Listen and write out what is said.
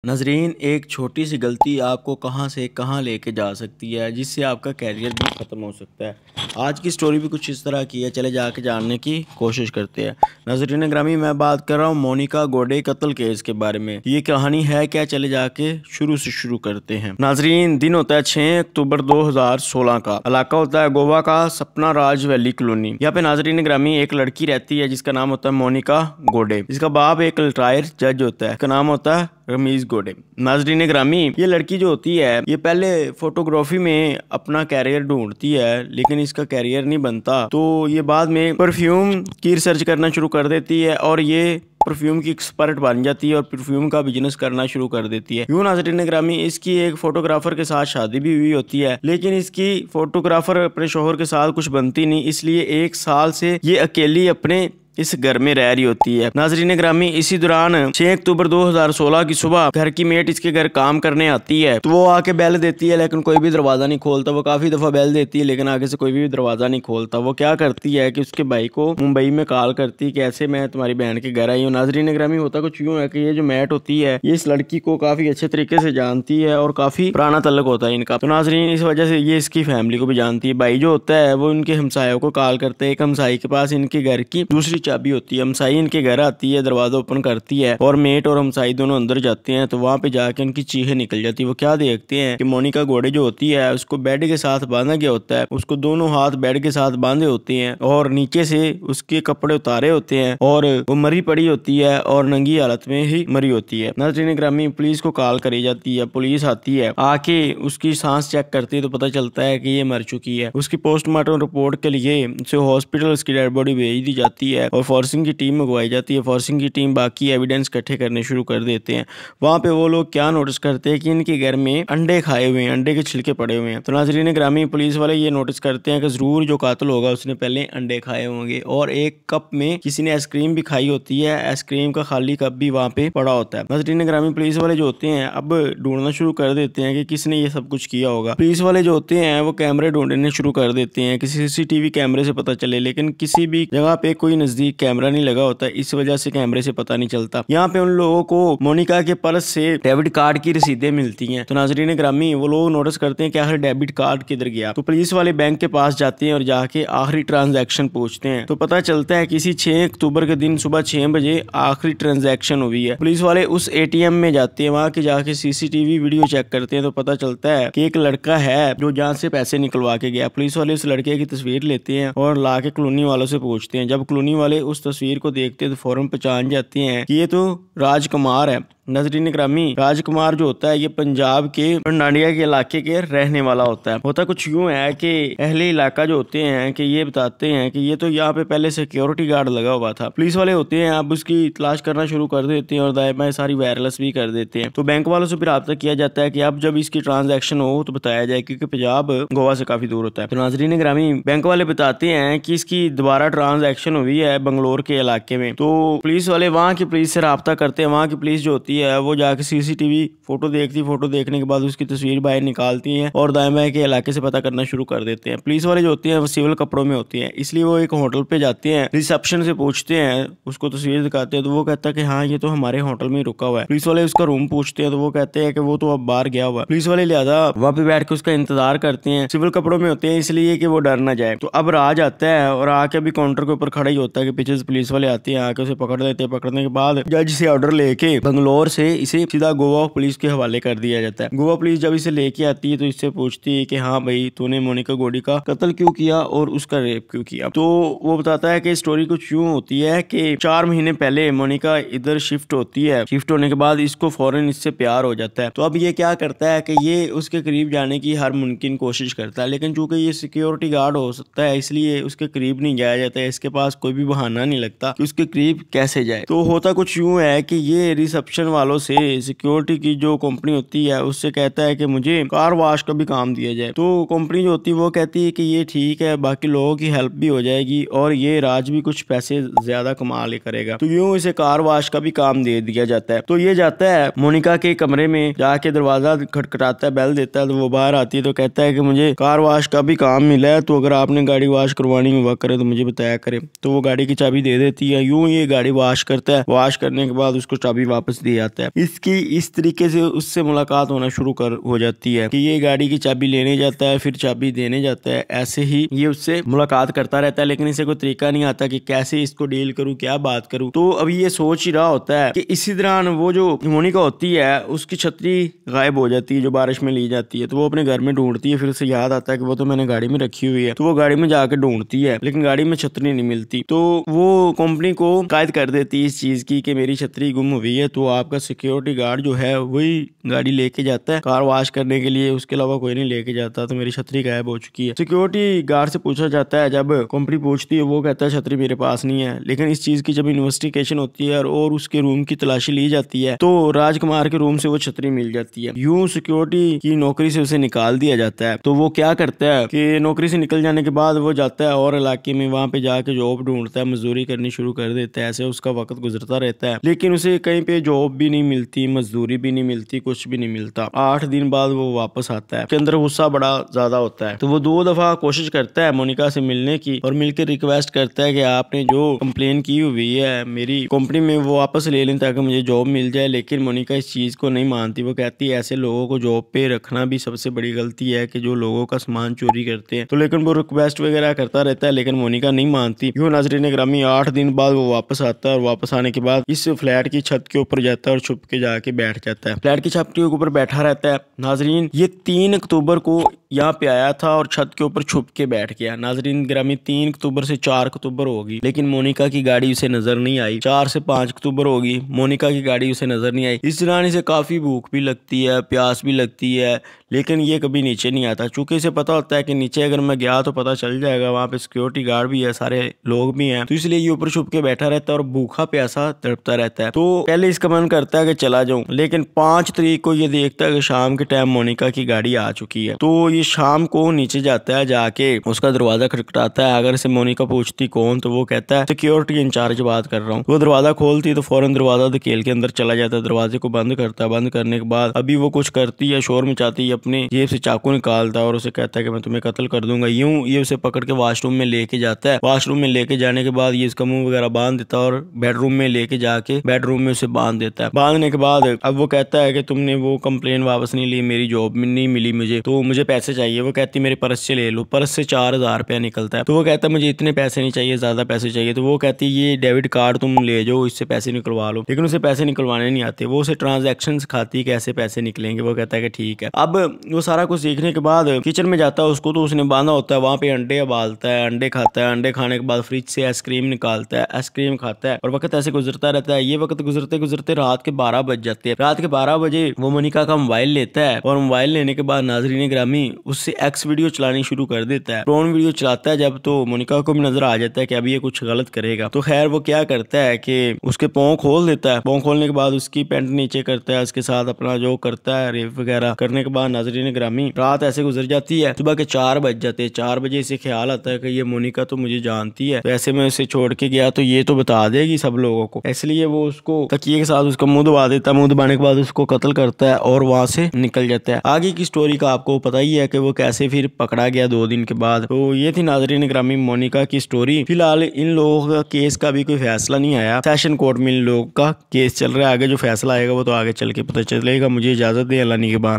नाज़रीन, एक छोटी सी गलती आपको कहां से कहां लेके जा सकती है, जिससे आपका कैरियर भी ख़त्म हो सकता है। आज की स्टोरी भी कुछ इस तरह की है, चले जाके जानने की कोशिश करते हैं। नाज़रीन ग्रामी, मैं बात कर रहा हूं मोनिका गोडे कत्ल केस के बारे में। ये कहानी है क्या, चले जाके शुरू से शुरू करते हैं। नाज़रीन, दिन होता है 6 अक्टूबर 2016 का। इलाका होता है गोवा का सपना राज वैली कॉलोनी। यहाँ पे नाज़रीन ग्रामी एक लड़की रहती है जिसका नाम होता है मोनिका गोडे। इसका बाप एक रिटायर्ड जज होता है, इसका नाम होता है रमीज गोडे। नाज़रीन ग्रामी, ये लड़की जो होती है ये पहले फोटोग्राफी में अपना कैरियर ढूंढती है, लेकिन इसका कैरियर नहीं बनता। तो ये बाद में परफ्यूम की रिसर्च करना शुरू कर देती है और ये परफ्यूम की एक्सपर्ट बन जाती है और परफ्यूम का बिजनेस करना शुरू कर देती है। यूं नाज़रीन ग्रामी, इसकी एक फोटोग्राफर के साथ शादी भी हुई होती है, लेकिन इसकी फोटोग्राफर अपने शोहर के साथ कुछ बनती नहीं, इसलिए 1 साल से ये अकेली अपने इस घर में रह रही होती है। नाज़रीन ग्रामी, इसी दौरान 6 अक्टूबर 2016 की सुबह घर की मेट इसके घर काम करने आती है। तो वो आके बेल देती है, लेकिन कोई भी दरवाजा नहीं खोलता। वो काफी दफा बेल देती है, लेकिन आगे से कोई भी दरवाजा नहीं खोलता। वो क्या करती है कि उसके भाई को मुंबई में कॉल करती है कि ऐसे मैं तुम्हारी बहन के घर आई हूँ। नाज़रीन ग्रामी, होता कुछ यूँ है कि ये जो मेट होती है ये इस लड़की को काफी अच्छे तरीके से जानती है और काफी पुराना तल्लक होता है इनका। तो नाज़रीन, इस वजह से ये इसकी फैमिली को भी जानती है। भाई जो होता है वो इनके हमसायों को कॉल करते हैं। एक हमसाई के पास इनके घर की दूसरी चाबी होती है। हमसाई इनके घर आती है, दरवाजा ओपन करती है और मेट और हमसाई दोनों अंदर जाते हैं। तो वहां पे जाके उनकी चीखें निकल जाती है। वो क्या देखते हैं कि मोनिका गोडे जो होती है उसको बेड के साथ बांधा गया होता है। उसको दोनों हाथ बेड के साथ बांधे होते हैं और नीचे से उसके कपड़े उतारे होते हैं और वो मरी पड़ी होती है और नंगी हालत में ही मरी होती है। नाज़रीन ग्रामी, पुलिस को कॉल करी जाती है। पुलिस आती है, आके उसकी सांस चेक करती है तो पता चलता है कि ये मर चुकी है। उसकी पोस्टमार्टम रिपोर्ट के लिए उसे हॉस्पिटल उसकी डेड बॉडी भेज दी जाती है और फोरेंसिक की टीम मंगवाई जाती है। फोरेंसिक की टीम बाकी एविडेंस इकट्ठे करने शुरू कर देते हैं। वहाँ पे वो लोग क्या नोटिस करते हैं कि इनके घर में अंडे खाए हुए हैं, अंडे के छिलके पड़े हुए हैं। तो नाज़रीन ग्रामी, पुलिस वाले ये नोटिस करते हैं कि जरूर जो कातिल होगा उसने पहले अंडे खाए होंगे और एक कप में किसी ने आइसक्रीम भी खाई होती है। आइसक्रीम का खाली कप भी वहाँ पे पड़ा होता है। नाज़रीन ग्रामी, पुलिस वाले जो होते हैं अब ढूंढना शुरू कर देते हैं कि किसने ये सब कुछ किया होगा। पुलिस वाले जो होते हैं वो कैमरे ढूंढने शुरू कर देते हैं, किसी CCTV कैमरे से पता चले, लेकिन किसी भी जगह पे कोई नजदीक कैमरा नहीं लगा होता, इस वजह से कैमरे से पता नहीं चलता। यहाँ पे उन लोगों को मोनिका के पर्स से डेबिट कार्ड की रसीदें मिलती हैं। तो नाज़रीन ग्रामी, वो लोग नोटिस करते हैं कि आखिर डेबिट कार्ड किधर गया। तो पुलिस वाले बैंक के पास जाते हैं और जाके आखिरी ट्रांजैक्शन पूछते हैं। तो पता चलता है कि इसी 6 अक्टूबर के दिन सुबह 6 बजे आखिरी ट्रांजैक्शन हुई है। पुलिस वाले उस ATM में जाते हैं, वहाँ के जाके CCTV वीडियो चेक करते हैं तो पता चलता है कि एक लड़का है जो जहाँ से पैसे निकलवा के गया। पुलिस वाले उस लड़के की तस्वीर लेते हैं और ला के कॉलोनी वालों से पूछते हैं। जब कॉलोनी वाले उस तस्वीर को देखते हैं तो फौरन पहचान जाते हैं कि ये तो राजकुमार है। नाज़रीन ग्रामी, राजकुमार जो होता है ये पंजाब के डांडिया के इलाके के रहने वाला होता है। होता कुछ यूँ है कि अहले इलाका जो होते हैं कि ये बताते हैं कि ये तो यहाँ पे पहले सिक्योरिटी गार्ड लगा हुआ था। पुलिस वाले होते हैं अब उसकी तलाश करना शुरू कर देते हैं और दाएं बाएं सारी वायरलेस भी कर देते हैं। तो बैंक वालों से फिर रब्ता किया जाता है कि अब जब इसकी ट्रांजैक्शन हो तो बताया जाए, क्योंकि पंजाब गोवा से काफी दूर होता है। तो नाज़रीन ग्रामी, बैंक वाले बताते हैं कि इसकी दोबारा ट्रांजैक्शन हुई है बंगलोर के इलाके में। तो पुलिस वाले वहाँ की पुलिस से रब्ता करते हैं। वहाँ की पुलिस जो होती है वो जाके CCTV फोटो देखती, फोटो देखने के बाद उसकी तस्वीर बाहर निकालती हैं और दाएं बाएं के इलाके से पता करना शुरू कर देते हैं। पुलिस वाले जो होते हैं वो सिविल कपड़ों में होते हैं, इसलिए वो एक होटल पे जाते हैं, रिसेप्शन से पूछते हैं, उसको तस्वीर दिखाते हैं तो वो कहता है कि हाँ ये तो हमारे होटल में रुका हुआ है। पुलिस वाले उसका रूम पूछते हैं तो वो कहते हैं कि वो तो अब बाहर गया हुआ है। पुलिस वाले लिहाजा वहाँ पे बैठ के उसका इंतजार करते हैं। सिविल कपड़ों में होते हैं इसलिए कि वो डर ना जाए। तो अब राज आता है और आके अभी काउंटर के ऊपर खड़ा ही होता है कि पीछे से पुलिस वाले आते हैं, आके उसे पकड़ लेते हैं। पकड़ने के बाद जज से ऑर्डर लेके बंगलोर से इसे सीधा गोवा पुलिस के हवाले कर दिया जाता है। गोवा पुलिस जब इसे लेके आती है तो इससे पूछती है कि हाँ भाई, तूने मोनिका गोडी का कत्ल क्यों किया और उसका रेप क्यों किया। तो वो बताता है कि स्टोरी कुछ यूं होती है कि 4 महीने पहले मोनिका इधर शिफ्ट होती है। शिफ्ट होने के बाद इसको फौरन इससे प्यार हो जाता है। तो अब ये क्या करता है कि ये उसके करीब जाने की हर मुमकिन कोशिश करता है, लेकिन चूंकि ये सिक्योरिटी गार्ड हो सकता है इसलिए उसके करीब नहीं जाया जाता है। इसके पास कोई भी बहाना नहीं लगता कि उसके करीब कैसे जाए। तो होता कुछ यूं है कि ये रिसेप्शन वालों से सिक्योरिटी की जो कंपनी होती है उससे कहता है कि मुझे कार वॉश का भी काम दिया जाए। तो कंपनी जो होती है वो कहती है कि ये ठीक है, बाकी लोगों की हेल्प भी हो जाएगी और ये राज भी कुछ पैसे ज्यादा कमा ले करेगा। तो यूं इसे कार वॉश का भी काम दे दिया जाता है। तो ये जाता है मोनिका के कमरे में, जाके दरवाजा खटखटाता है, बेल देता है। तो वो बाहर आती है तो कहता है कि मुझे कार वॉश का भी काम मिला है, तो अगर आपने गाड़ी वॉश करवानी हुआ करे तो मुझे बताया करे। तो वो गाड़ी की चाबी दे देती है। यूं ये गाड़ी वॉश करता है, वॉश करने के बाद उसको चाबी वापस दे जाता है। इसकी इस तरीके से उससे मुलाकात होना शुरू हो जाती है कि ये गाड़ी की चाबी लेने जाता है, फिर चाबी देने जाता है। ऐसे ही ये उससे मुलाकात करता रहता है, लेकिन इसे कोई तरीका नहीं आता कि कैसे इसको डील करूं, क्या बात करूं। तो अभी ये सोच ही रहा होता है कि इसी दौरान वो जो मोनिका होती है उसकी छतरी गायब हो जाती है जो बारिश में ली जाती है। तो वो अपने घर में ढूंढती है, फिर उसे याद आता है कि वो तो मैंने गाड़ी में रखी हुई है। तो वो गाड़ी में जाकर ढूंढती है, लेकिन गाड़ी में छतरी नहीं मिलती। तो वो कंपनी को शिकायत कर देती है इस चीज की कि मेरी छतरी गुम हुई है। तो आपका सिक्योरिटी गार्ड जो है वही गाड़ी लेके जाता है कार वॉश करने के लिए, उसके अलावा कोई नहीं लेके जाता। तो मेरी छतरी गायब हो चुकी है। सिक्योरिटी गार्ड से पूछा जाता है, जब कंपनी पूछती है वो कहता है छतरी मेरे पास नहीं है। लेकिन इस चीज की जब इन्वेस्टिगेशन होती है और उसके रूम की तलाशी ली जाती है तो राजकुमार के रूम से वो छतरी मिल जाती है। यूं सिक्योरिटी की नौकरी से उसे निकाल दिया जाता है। तो वो क्या करता है कि नौकरी से निकल जाने के बाद वो जाता है और इलाके में, वहां पे जाके जॉब ढूंढता है, मजदूरी करनी शुरू कर देता है। ऐसे उसका वक्त गुजरता रहता है, लेकिन उसे कहीं पे जॉब भी नहीं मिलती, मजदूरी भी नहीं मिलती, कुछ भी नहीं मिलता। 8 दिन बाद वो वापस आता है। उसके अंदर गुस्सा बड़ा ज्यादा होता है। तो वो 2 दफा कोशिश करता है मोनिका से मिलने की और मिलकर रिक्वेस्ट करता है कि आपने जो कंप्लेन की हुई है मेरी कंपनी में वो वापस ले लें ताकि मुझे जॉब मिल जाए। लेकिन मोनिका इस चीज को नहीं मानती। वो कहती है ऐसे लोगों को जॉब पे रखना भी सबसे बड़ी गलती है कि जो लोगों का सामान चोरी करते हैं। तो लेकिन वो रिक्वेस्ट वगैरह करता रहता है, लेकिन मोनिका नहीं मानती। यूं नाजरीन ग्रामी 8 दिन बाद वो वापस आता है और वापस आने के बाद इस फ्लैट की छत के ऊपर जाता है और छुप के जाके बैठ जाता है। फ्लैट की छत के ऊपर बैठा रहता है। नाजरीन ये 3 अक्टूबर को यहाँ पे आया था और छत के ऊपर छुप के बैठ गया। नाजरीन ग्रामी 3 अक्टूबर से 4 अक्टूबर होगी, लेकिन मोनिका की गाड़ी उसे नजर नहीं आई। 4 से 5 अक्टूबर होगी, मोनिका की गाड़ी उसे नजर नहीं आई। इस दौरान इसे काफी भूख भी लगती है, प्यास भी लगती है, लेकिन ये कभी नीचे नहीं आता। चूंकि इसे पता होता है कि नीचे अगर मैं गया तो पता चल जाएगा, वहां पे सिक्योरिटी गार्ड भी है, सारे लोग भी हैं। तो इसलिए ये ऊपर छुप के बैठा रहता है और भूखा प्यासा तड़पता रहता है। तो पहले इसका मन करता है कि चला जाऊं, लेकिन 5 तारीख को ये देखता है कि शाम के टाइम मोनिका की गाड़ी आ चुकी है। तो ये शाम को नीचे जाता है, जाके उसका दरवाजा खटखटाता है। अगर से मोनिका पूछती कौन, तो वो कहता है सिक्योरिटी इंचार्ज बात कर रहा हूँ। वो दरवाजा खोलती तो फौरन दरवाजा धकेल के अंदर चला जाता है। दरवाजे को बंद करता है। बंद करने के बाद अभी वो कुछ करती है, शोर मचाती है, अपनी जेब से चाकू निकालता है और उसे कहता है कि मैं तुम्हें कत्ल कर दूंगा। यूं ये उसे पकड़ के वॉशरूम में लेके जाता है। वॉशरूम में लेके जाने के बाद ये इसका मुंह वगैरह बांध देता है और बेडरूम में लेके जाके बेडरूम में उसे बांध देता है। बांधने के बाद अब वो कहता है कि तुमने वो कंप्लेन वापस नहीं ली, मेरी जॉब नहीं मिली मुझे, तो मुझे पैसे चाहिए। वो कहती मेरे पर्स से ले लो। पर्स से 4000 रुपया निकलता है। तो वो कहता है मुझे इतने पैसे नहीं चाहिए, ज्यादा पैसे चाहिए। तो वो कहती है ये डेबिट कार्ड तुम ले जाओ, इससे पैसे निकलवा लो। लेकिन उसे पैसे निकलवाने नहीं आते। वो उसे ट्रांजेक्शन सिखाती है कैसे पैसे निकलेंगे। वो कहता है कि ठीक है। अब वो सारा कुछ सीखने के बाद किचन में जाता है। उसको तो उसने बांधा होता है, वहां पे अंडे उबालता है, अंडे खाता है। अंडे खाने के बाद फ्रिज से आइसक्रीम निकालता है, आइसक्रीम खाता है और वक्त ऐसे गुजरता रहता है। ये वक्त गुजरते गुजरते रात के 12 बज जाते हैं। रात के 12 बजे वो मोनिका का मोबाइल लेता है और मोबाइल लेने के बाद नाजरीन ग्रामी उससे एक्स वीडियो चलानी शुरू कर देता है। प्रोन वीडियो चलाता है जब, तो मोनिका को भी नजर आ जाता है कि अभी ये कुछ गलत करेगा। तो खैर वो क्या करता है कि उसके पाँव खोल देता है। पाँव खोलने के बाद उसकी पैंट नीचे करता है, उसके साथ अपना जो करता है रेप वगैरह करने के बाद नाजरीन ग्रामी रात ऐसे गुजर जाती है। सुबह के 4 बज जाते हैं। 4 बजे इसे ख्याल आता है कि ये मोनिका तो मुझे जानती है, तो ऐसे में उसे छोड़ के गया तो ये तो बता देगी सब लोगों को। इसलिए वो उसको तकिए के साथ उसका मुंह दबा देता है। मुंह दबाने के बाद उसको कत्ल करता है और वहां से निकल जाता है। आगे की स्टोरी का आपको पता ही है कि वो कैसे फिर पकड़ा गया 2 दिन के बाद। तो ये थी नाजरीन ग्रामी मोनिका की स्टोरी। फिलहाल इन लोगों का केस का भी कोई फैसला नहीं आया। सेशन कोर्ट में इन लोगों का केस चल रहा है। आगे जो फैसला आएगा वो तो आगे चल के पता चलेगा। मुझे इजाजत दे, अल्लाह निगहबान।